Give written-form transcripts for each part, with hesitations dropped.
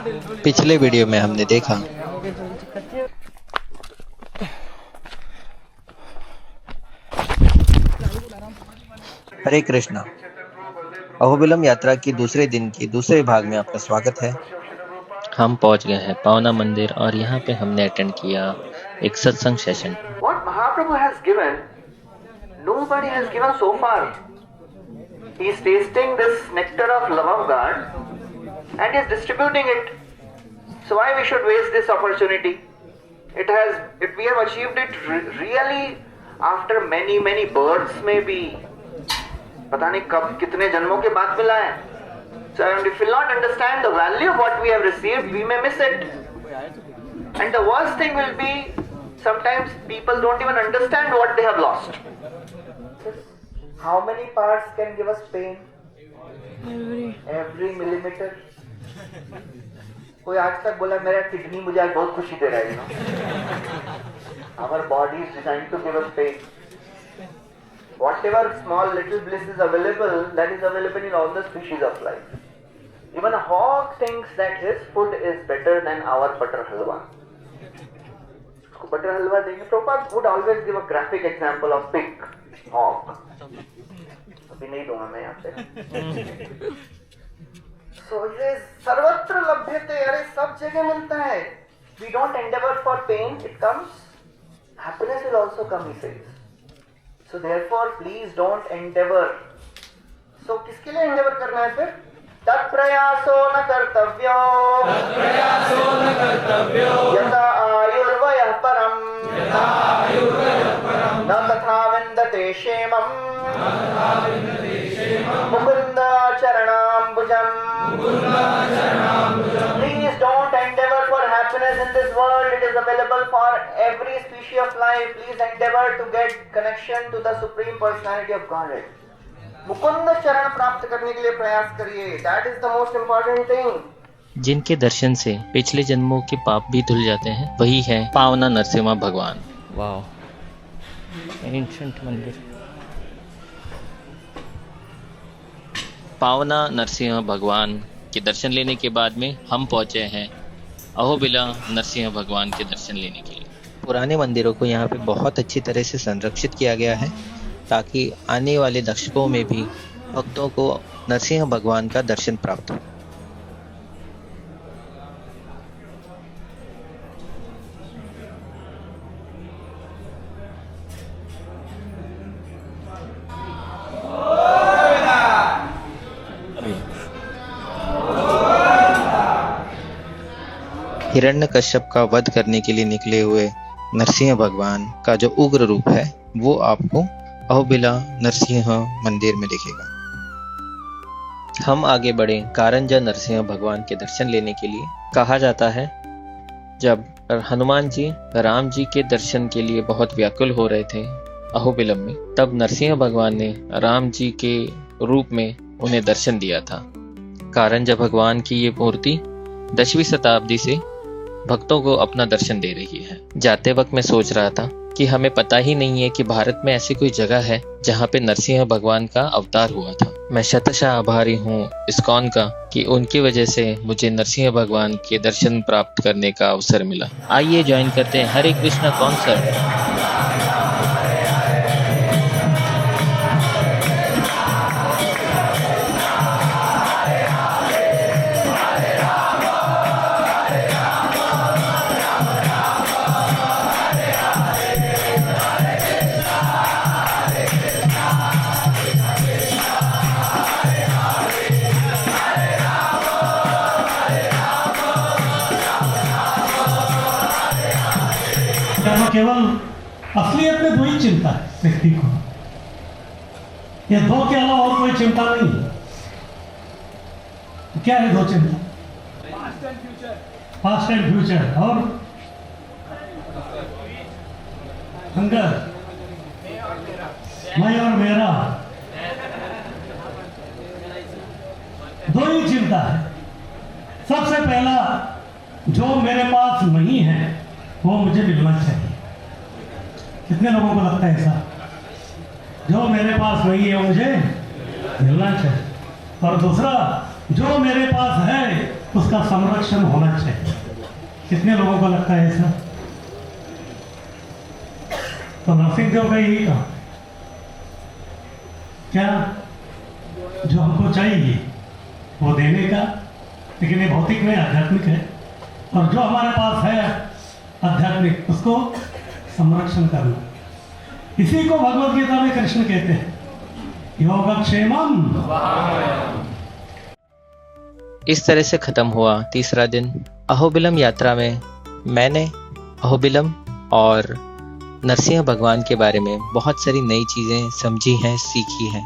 पिछले वीडियो में हमने देखा हरे कृष्णा। अहोबिलम यात्रा की दूसरे दिन की दूसरे भाग में आपका स्वागत है। हम पहुंच गए हैं पावना मंदिर और यहाँ पे हमने अटेंड किया एक सत्संग session. What Mahaprabhu has given, nobody has given so far. He is tasting this nectar of love of God and is distributing it. So why we should waste this opportunity? If we have achieved it really after many births, maybe पता नहीं कब कितने जन्मों के बाद मिला है. So if we will not understand the value of what we have received, we may miss it. And the worst thing will be, sometimes people don't even understand what they have lost. How many parts can give us pain? Every millimeter. कोई आज तक बोला मेरा kidney मुझे आज बहुत खुशी दे रहा है, you know? Our body is designed to give us pain. Whatever small little bliss is available, that is available in all the species of life. Even a hawk thinks that his food is better than our butter halwa. Butter halwa देंगे. Prabhupada would always give a graphic example of pig, hawk. अभी नहीं दूंगा मैं यहाँ पे. So ये सर्वत्र लभ्यते, अरे सब जगह मिलता है. We don't endeavor for pain, it comes. Happiness will also come, he says. So therefore, please don't endeavor. So किसके लिए endeavor करना है फिर? तत्प्रयासो न कर्तव्यो यथा आयुर्वयः परम् न तथा विन्दते क्षेमम् Mukund चरणाम्बुजम्. Please don't endeavor for happiness in this world. It is available for every species of life. Please endeavor to get connection to the Supreme Personality of Godhead. Mukund चरण प्राप्त करने के लिए प्रयास करिए. That is the most important thing. जिनके दर्शन से पिछले जन्मों के पाप भी धुल जाते हैं, वही है पावना नरसिम्हा भगवान. वाह, एंशिएंट मंदिर. पावना नरसिम्हा भगवान के दर्शन लेने के बाद में हम पहुंचे हैं अहोबिला नरसिम्हा भगवान के दर्शन लेने के लिए. पुराने मंदिरों को यहाँ पे बहुत अच्छी तरह से संरक्षित किया गया है ताकि आने वाले दशकों में भी भक्तों को नरसिंह भगवान का दर्शन प्राप्त हो. हिरण्यकश्यप का वध करने के लिए निकले हुए नरसिंह भगवान का जो उग्र रूप है वो आपको अहोबिला नरसिंह मंदिर में दिखेगा. हम आगे बढ़े कारंजा नरसिंह भगवान के दर्शन लेने के लिए. कहा जाता है जब हनुमान जी राम जी के दर्शन के लिए बहुत व्याकुल हो रहे थे अहोबिलम में, तब नरसिंह भगवान ने राम जी के रूप में उन्हें दर्शन दिया था. कारंजा भगवान की ये मूर्ति 10वीं शताब्दी से भक्तों को अपना दर्शन दे रही है. जाते वक्त मैं सोच रहा था कि हमें पता ही नहीं है कि भारत में ऐसी कोई जगह है जहाँ पे नरसिंह भगवान का अवतार हुआ था. मैं शतशः आभारी हूँ इस्कॉन का कि उनकी वजह से मुझे नरसिंह भगवान के दर्शन प्राप्त करने का अवसर मिला. आइए ज्वाइन करते हैं हरे कृष्णा कॉन्सर्ट. केवल असलियत में दो ही चिंता है व्यक्ति को. ये दो के अलावा और कोई चिंता नहीं है. क्या है दो चिंता? पास्ट एंड फ्यूचर और हंगर, मैं और मेरा. दो ही चिंता है. सबसे पहला, जो मेरे पास नहीं है वो मुझे मिलना चाहिए. कितने लोगों को लगता है ऐसा? जो मेरे पास नहीं है वो मुझे मिलना चाहिए. और दूसरा, जो मेरे पास है उसका संरक्षण होना चाहिए। कितने लोगों को लगता है ऐसा? तो नरसिंह देव का यही कहा, क्या जो हमको चाहिए वो देने का, लेकिन ये भौतिक में आध्यात्मिक है, और जो हमारे पास है आध्यात्मिक उसको संरक्षण करना। इसी को भगवद गीता में कृष्ण कहते हैं योगक्षेमम। इस तरह से खत्म हुआ तीसरा दिन। अहोबिलम यात्रा में मैंने अहोबिलम और नरसिंह भगवान के बारे में बहुत सारी नई चीज़ें समझी हैं, सीखी हैं,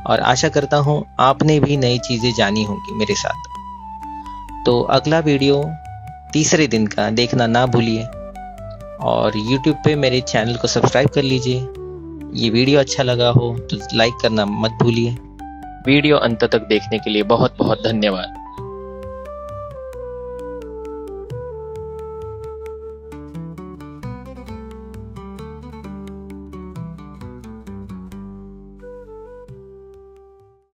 और आशा करता हूँ आपने भी नई चीज़ें जानी होंगी मेरे साथ। तो अगला वीडियो तीसरे दिन का देखना ना भूलिए, और YouTube पे मेरे चैनल को सब्सक्राइब कर लीजिए। ये वीडियो अच्छा लगा हो तो लाइक करना मत भूलिए। वीडियो अंत तक देखने के लिए बहुत बहुत धन्यवाद।